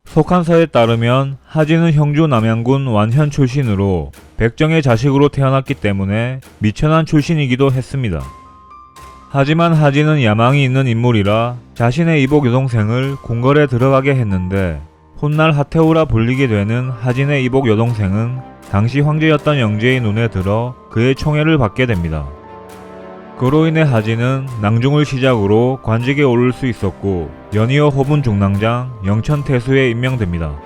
속한서에 따르면 하진은 형주 남양군 완현 출신으로 백정의 자식으로 태어났기 때문에 미천한 출신이기도 했습니다. 하지만 하진은 야망이 있는 인물이라 자신의 이복 여동생을 궁궐에 들어가게 했는데 훗날 하태우라 불리게 되는 하진의 이복 여동생은 당시 황제였던 영제의 눈에 들어 그의 총애를 받게 됩니다. 그로 인해 하진은 낭중을 시작으로 관직에 오를 수 있었고 연이어 호분 중랑장 영천태수에 임명됩니다.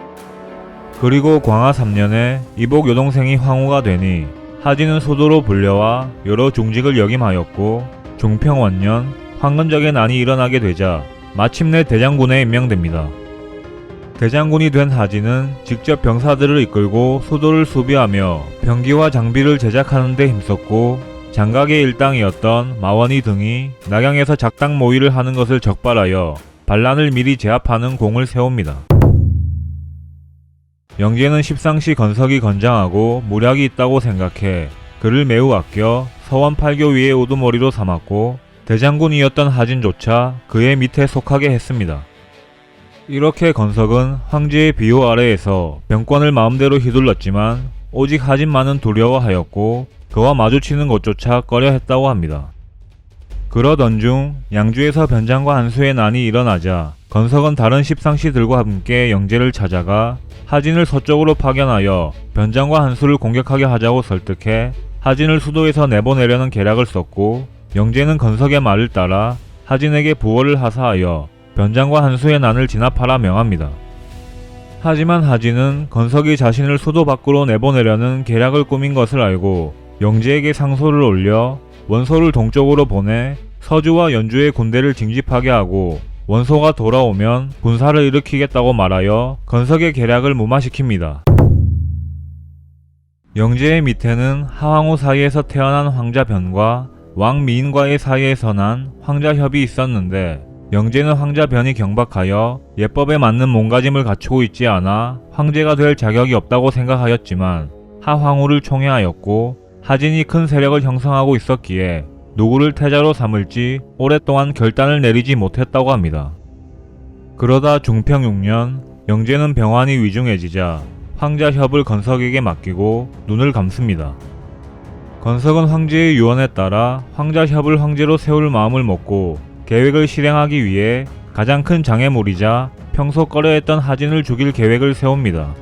그리고 광하 3년에 이복 여동생이 황후가 되니 하진은 소도로 불려와 여러 중직을 역임하였고 중평원년 황건적의 난이 일어나게 되자 마침내 대장군에 임명됩니다. 대장군이 된 하진은 직접 병사들을 이끌고 소도를 수비하며 병기와 장비를 제작하는 데 힘썼고 장각의 일당이었던 마원이 등이 낙양에서 작당 모의를 하는 것을 적발하여 반란을 미리 제압하는 공을 세웁니다. 영제는 십상시 건석이 건장하고 무략이 있다고 생각해 그를 매우 아껴 서원 8교 위의 우두머리로 삼았고 대장군이었던 하진조차 그의 밑에 속하게 했습니다. 이렇게 건석은 황제의 비호 아래에서 병권을 마음대로 휘둘렀지만 오직 하진만은 두려워하였고 그와 마주치는 것조차 꺼려했다고 합니다. 그러던 중 양주에서 변장과 한수의 난이 일어나자 건석은 다른 십상시들과 함께 영제를 찾아가 하진을 서쪽으로 파견하여 변장과 한수를 공격하게 하자고 설득해 하진을 수도에서 내보내려는 계략을 썼고 영제는 건석의 말을 따라 하진에게 부호를 하사하여 변장과 한수의 난을 진압하라 명합니다. 하지만 하진은 건석이 자신을 수도 밖으로 내보내려는 계략을 꾸민 것을 알고 영제에게 상소를 올려 원소를 동쪽으로 보내 서주와 연주의 군대를 징집하게 하고 원소가 돌아오면 군사를 일으키겠다고 말하여 건석의 계략을 무마시킵니다. 영제의 밑에는 하황후 사이에서 태어난 황자 변과 왕 미인과의 사이에서 난 황자 협이 있었는데 영제는 황자 변이 경박하여 예법에 맞는 몸가짐을 갖추고 있지 않아 황제가 될 자격이 없다고 생각하였지만 하황후를 총애하였고 하진이 큰 세력을 형성하고 있었기에 누구를 태자로 삼을지 오랫동안 결단을 내리지 못했다고 합니다. 그러다 중평 6년 영제는 병환이 위중해지자 황자협을 건석에게 맡기고 눈을 감습니다. 건석은 황제의 유언에 따라 황자협을 황제로 세울 마음을 먹고 계획을 실행하기 위해 가장 큰 장애물이자 평소 꺼려했던 하진을 죽일 계획을 세웁니다.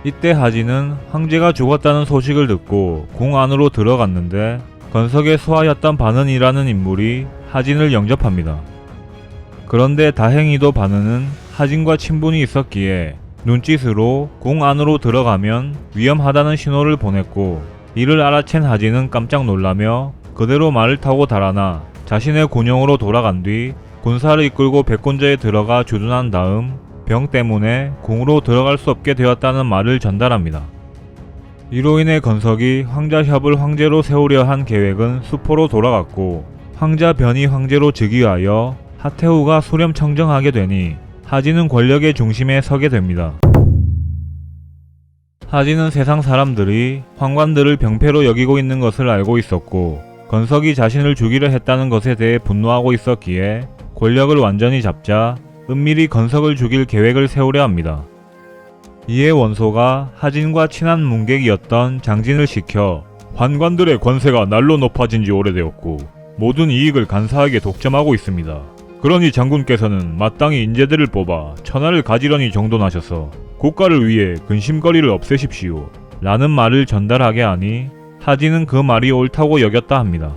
이때 하진은 황제가 죽었다는 소식을 듣고 궁 안으로 들어갔는데 건석의 소하였던 반은이라는 인물이 하진을 영접합니다. 그런데 다행히도 반은은 하진과 친분이 있었기에 눈짓으로 궁 안으로 들어가면 위험하다는 신호를 보냈고 이를 알아챈 하진은 깜짝 놀라며 그대로 말을 타고 달아나 자신의 군용으로 돌아간 뒤 군사를 이끌고 백군저에 들어가 주둔한 다음 병 때문에 궁으로 들어갈 수 없게 되었다는 말을 전달합니다. 이로 인해 건석이 황자협을 황제로 세우려 한 계획은 수포로 돌아갔고 황자 변이 황제로 즉위하여 하태우가 수렴청정하게 되니 하진은 권력의 중심에 서게 됩니다. 하진은 세상 사람들이 황관들을 병폐로 여기고 있는 것을 알고 있었고 건석이 자신을 죽이려 했다는 것에 대해 분노하고 있었기에 권력을 완전히 잡자 은밀히 건석을 죽일 계획을 세우려 합니다. 이에 원소가 하진과 친한 문객이었던 장진을 시켜 환관들의 권세가 날로 높아진 지 오래되었고 모든 이익을 간사하게 독점하고 있습니다. 그러니 장군께서는 마땅히 인재들을 뽑아 천하를 가지런히 정돈하셔서 국가를 위해 근심거리를 없애십시오 라는 말을 전달하게 하니 하진은 그 말이 옳다고 여겼다 합니다.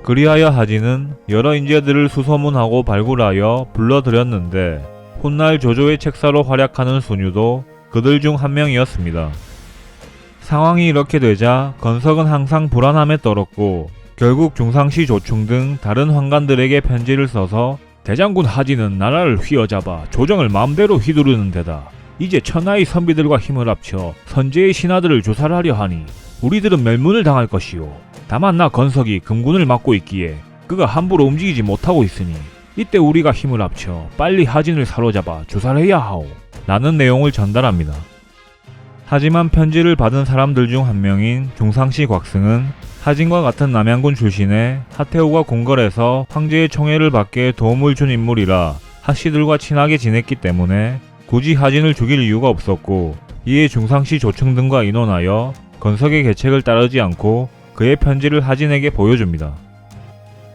그리하여 하진은 여러 인재들을 수소문하고 발굴하여 불러들였는데 훗날 조조의 책사로 활약하는 순유도 그들 중 한 명이었습니다. 상황이 이렇게 되자 건석은 항상 불안함에 떨었고 결국 중상시 조충 등 다른 황관들에게 편지를 써서 대장군 하진은 나라를 휘어잡아 조정을 마음대로 휘두르는 데다 이제 천하의 선비들과 힘을 합쳐 선제의 신하들을 조살하려 하니 우리들은 멸문을 당할 것이요. 다만 나 건석이 금군을 맡고 있기에 그가 함부로 움직이지 못하고 있으니 이때 우리가 힘을 합쳐 빨리 하진을 사로잡아 조살해야 하오 라는 내용을 전달합니다. 하지만 편지를 받은 사람들 중 한 명인 중상시 곽승은 하진과 같은 남양군 출신의 하태우가 궁궐에서 황제의 총애를 받게 도움을 준 인물이라 하씨들과 친하게 지냈기 때문에 굳이 하진을 죽일 이유가 없었고, 이에 중상시 조층 등과 의논하여 건석의 계책을 따르지 않고 그의 편지를 하진에게 보여줍니다.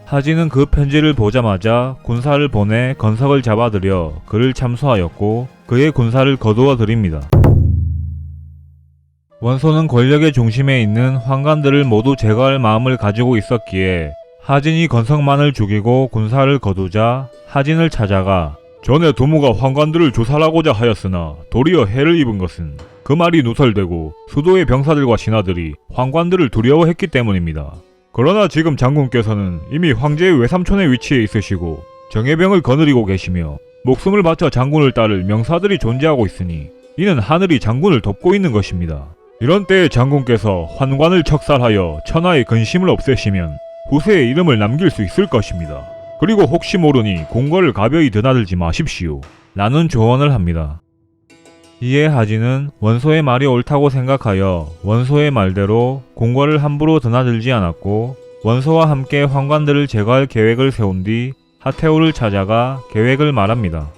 하진은 그 편지를 보자마자 군사를 보내 건석을 잡아들여 그를 참수하였고 그의 군사를 거두어 들입니다. 원소는 권력의 중심에 있는 환관들을 모두 제거할 마음을 가지고 있었기에 하진이 건석만을 죽이고 군사를 거두자 하진을 찾아가 전에 두무가 환관들을 조살하고자 하였으나 도리어 해를 입은 것은 그 말이 누설되고 수도의 병사들과 신하들이 환관들을 두려워했기 때문입니다. 그러나 지금 장군께서는 이미 황제의 외삼촌의 위치에 있으시고 정예병을 거느리고 계시며 목숨을 바쳐 장군을 따를 명사들이 존재하고 있으니 이는 하늘이 장군을 돕고 있는 것입니다. 이런 때에 장군께서 환관을 척살하여 천하의 근심을 없애시면 후세의 이름을 남길 수 있을 것입니다. 그리고 혹시 모르니 공거를 가벼이 드나들지 마십시오. 라는 조언을 합니다. 이에 하진은 원소의 말이 옳다고 생각하여 원소의 말대로 공거를 함부로 드나들지 않았고 원소와 함께 환관들을 제거할 계획을 세운 뒤 하태우를 찾아가 계획을 말합니다.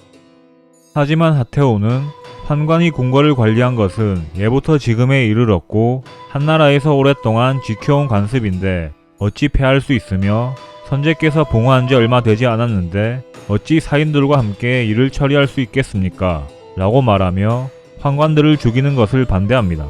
하지만 하태우는 환관이 궁궐을 관리한 것은 예부터 지금에 이르렀고 한나라에서 오랫동안 지켜온 관습인데 어찌 패할 수 있으며 선제께서 봉화한 지 얼마 되지 않았는데 어찌 사인들과 함께 일을 처리할 수 있겠습니까? 라고 말하며 환관들을 죽이는 것을 반대합니다.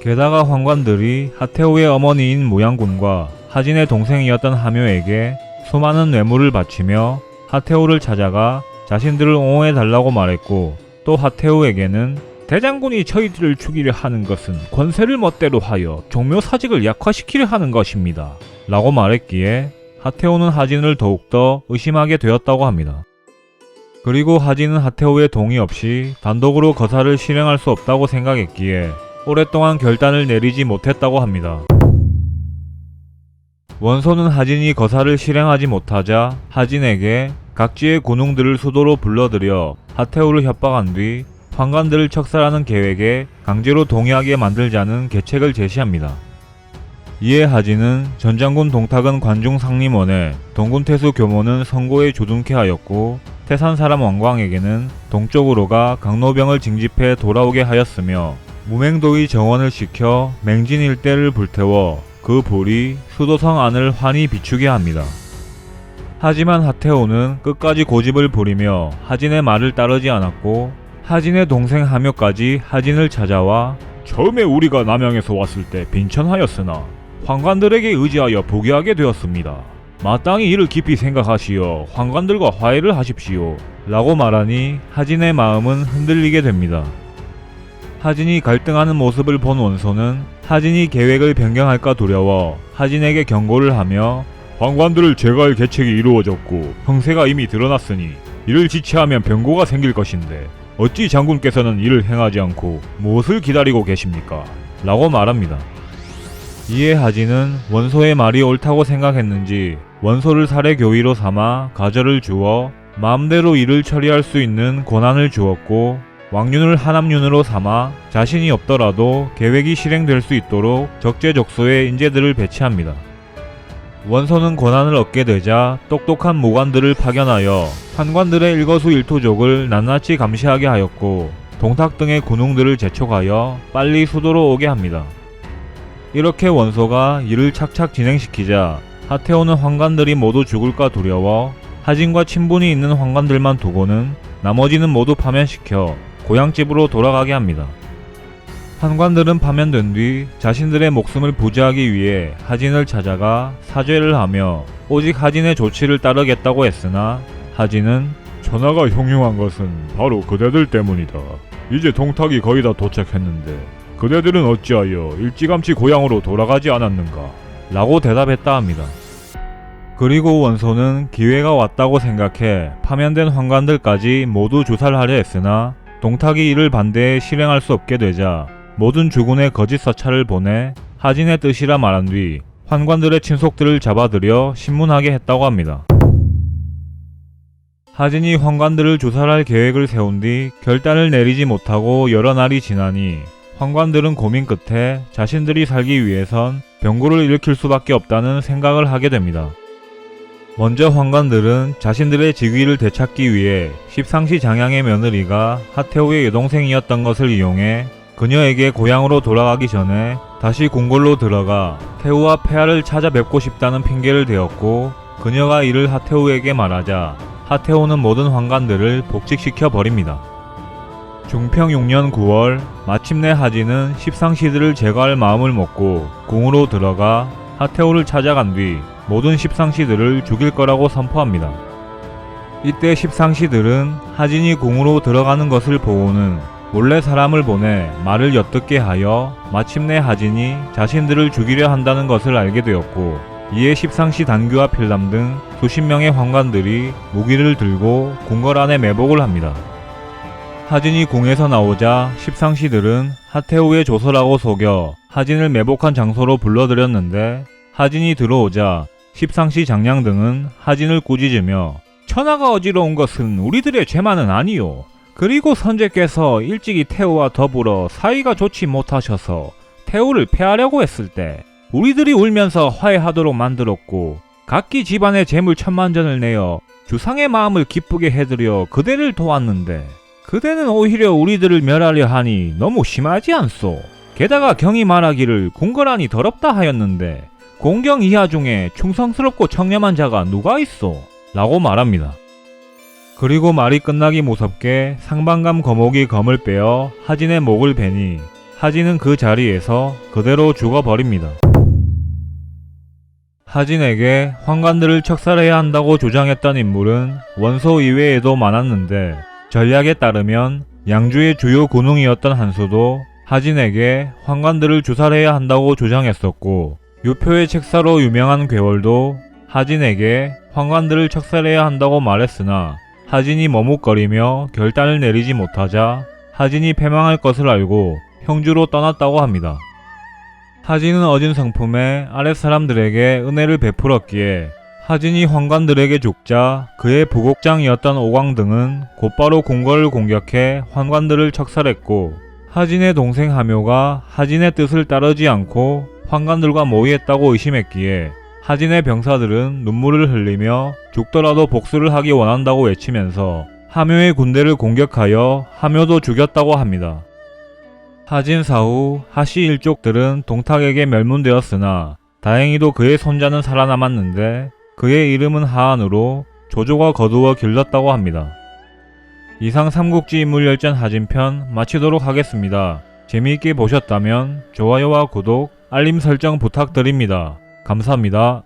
게다가 환관들이 하태우의 어머니인 무양군과 하진의 동생이었던 하묘에게 수많은 뇌물을 바치며 하태우를 찾아가 자신들을 옹호해달라고 말했고 또 하태우에게는 대장군이 저희들을 죽이려 하는 것은 권세를 멋대로 하여 종묘사직을 약화시키려 하는 것입니다. 라고 말했기에 하태우는 하진을 더욱더 의심하게 되었다고 합니다. 그리고 하진은 하태우의 동의 없이 단독으로 거사를 실행할 수 없다고 생각했기에 오랫동안 결단을 내리지 못했다고 합니다. 원소는 하진이 거사를 실행하지 못하자 하진에게 각지의 군웅들을 수도로 불러들여 하태우를 협박한 뒤 환관들을 척살하는 계획에 강제로 동의하게 만들자는 계책을 제시합니다. 이에 하진은 전장군 동탁은 관중 상림원에 동군태수 교모는 성고에 주둔케 하였고 태산사람 왕광에게는 동쪽으로가 강노병을 징집해 돌아오게 하였으며 무맹도의 정원을 시켜 맹진 일대를 불태워 그 불이 수도성 안을 환히 비추게 합니다. 하지만 하태우는 끝까지 고집을 부리며 하진의 말을 따르지 않았고 하진의 동생 하묘까지 하진을 찾아와 처음에 우리가 남양에서 왔을 때 빈천하였으나 환관들에게 의지하여 포기하게 되었습니다. 마땅히 이를 깊이 생각하시어 환관들과 화해를 하십시오. 라고 말하니 하진의 마음은 흔들리게 됩니다. 하진이 갈등하는 모습을 본 원소는 하진이 계획을 변경할까 두려워 하진에게 경고를 하며 환관들을 제거할 계책이 이루어졌고 형세가 이미 드러났으니 이를 지체하면 변고가 생길 것인데 어찌 장군께서는 이를 행하지 않고 무엇을 기다리고 계십니까? 라고 말합니다. 이에 하진은 원소의 말이 옳다고 생각했는지 원소를 살해 교위로 삼아 가절을 주어 마음대로 일을 처리할 수 있는 권한을 주었고 왕륜을 하남륜으로 삼아 자신이 없더라도 계획이 실행될 수 있도록 적재적소에 인재들을 배치합니다. 원소는 권한을 얻게 되자 똑똑한 모관들을 파견하여 환관들의 일거수일투족을 낱낱이 감시하게 하였고 동탁 등의 군웅들을 재촉하여 빨리 수도로 오게 합니다. 이렇게 원소가 일을 착착 진행시키자 하태우는 환관들이 모두 죽을까 두려워 하진과 친분이 있는 환관들만 두고는 나머지는 모두 파면시켜 고향집으로 돌아가게 합니다. 환관들은 파면된 뒤 자신들의 목숨을 부지하기 위해 하진을 찾아가 사죄를 하며 오직 하진의 조치를 따르겠다고 했으나 하진은 전하가 형용한 것은 바로 그대들 때문이다. 이제 동탁이 거의 다 도착했는데 그대들은 어찌하여 일찌감치 고향으로 돌아가지 않았는가? 라고 대답했다 합니다. 그리고 원소는 기회가 왔다고 생각해 파면된 환관들까지 모두 주살하려 했으나 동탁이 이를 반대해 실행할 수 없게 되자 모든 주군에 거짓 서찰을 보내 하진의 뜻이라 말한 뒤 환관들의 친속들을 잡아들여 신문하게 했다고 합니다. 하진이 환관들을 주살할 계획을 세운 뒤 결단을 내리지 못하고 여러 날이 지나니 환관들은 고민 끝에 자신들이 살기 위해선 병고를 일으킬 수밖에 없다는 생각을 하게 됩니다. 먼저 환관들은 자신들의 직위를 되찾기 위해 십상시 장양의 며느리가 하태우의 여동생이었던 것을 이용해 그녀에게 고향으로 돌아가기 전에 다시 궁궐로 들어가 태우와 폐하를 찾아뵙고 싶다는 핑계를 대었고, 그녀가 이를 하태우에게 말하자 하태우는 모든 환관들을 복직시켜 버립니다. 중평 6년 9월 마침내 하진은 십상시들을 제거할 마음을 먹고 궁으로 들어가 하태우를 찾아간 뒤 모든 십상시들을 죽일 거라고 선포합니다. 이때 십상시들은 하진이 궁으로 들어가는 것을 보고는 몰래 사람을 보내 말을 엿듣게 하여 마침내 하진이 자신들을 죽이려 한다는 것을 알게 되었고, 이에 십상시 단규와 필람 등 수십 명의 환관들이 무기를 들고 궁궐 안에 매복을 합니다. 하진이 궁에서 나오자 십상시들은 하태우의 조서라고 속여 하진을 매복한 장소로 불러들였는데, 하진이 들어오자 십상시 장량 등은 하진을 꾸짖으며 천하가 어지러운 것은 우리들의 죄만은 아니요. 그리고 선제께서 일찍이 태우와 더불어 사이가 좋지 못하셔서 태우를 폐하려고 했을 때 우리들이 울면서 화해하도록 만들었고, 각기 집안의 재물 10,000,000전을 내어 주상의 마음을 기쁘게 해드려 그대를 도왔는데 그대는 오히려 우리들을 멸하려 하니 너무 심하지 않소. 게다가 경이 말하기를 궁궐안이 더럽다 하였는데 공경 이하 중에 충성스럽고 청렴한 자가 누가 있소? 라고 말합니다. 그리고 말이 끝나기 무섭게 상반감 거목이 검을 빼어 하진의 목을 베니 하진은 그 자리에서 그대로 죽어버립니다. 하진에게 환관들을 척살해야 한다고 주장했던 인물은 원소 이외에도 많았는데, 전략에 따르면 양주의 주요 군웅이었던 한수도 하진에게 환관들을 주살해야 한다고 주장했었고, 유표의 책사로 유명한 괴월도 하진에게 환관들을 척살해야 한다고 말했으나 하진이 머뭇거리며 결단을 내리지 못하자 하진이 패망할 것을 알고 형주로 떠났다고 합니다. 하진은 얻은 성품에 아랫사람들에게 은혜를 베풀었기에 하진이 환관들에게 죽자 그의 부국장이었던 오광 등은 곧바로 궁궐을 공격해 환관들을 척살했고, 하진의 동생 하묘가 하진의 뜻을 따르지 않고 환관들과 모의했다고 의심했기에 하진의 병사들은 눈물을 흘리며 죽더라도 복수를 하기 원한다고 외치면서 하묘의 군대를 공격하여 하묘도 죽였다고 합니다. 하진 사후 하씨 일족들은 동탁에게 멸문되었으나 다행히도 그의 손자는 살아남았는데 그의 이름은 하안으로 조조가 거두어 길렀다고 합니다. 이상 삼국지 인물열전 하진편 마치도록 하겠습니다. 재미있게 보셨다면 좋아요와 구독, 알림 설정 부탁드립니다. 감사합니다.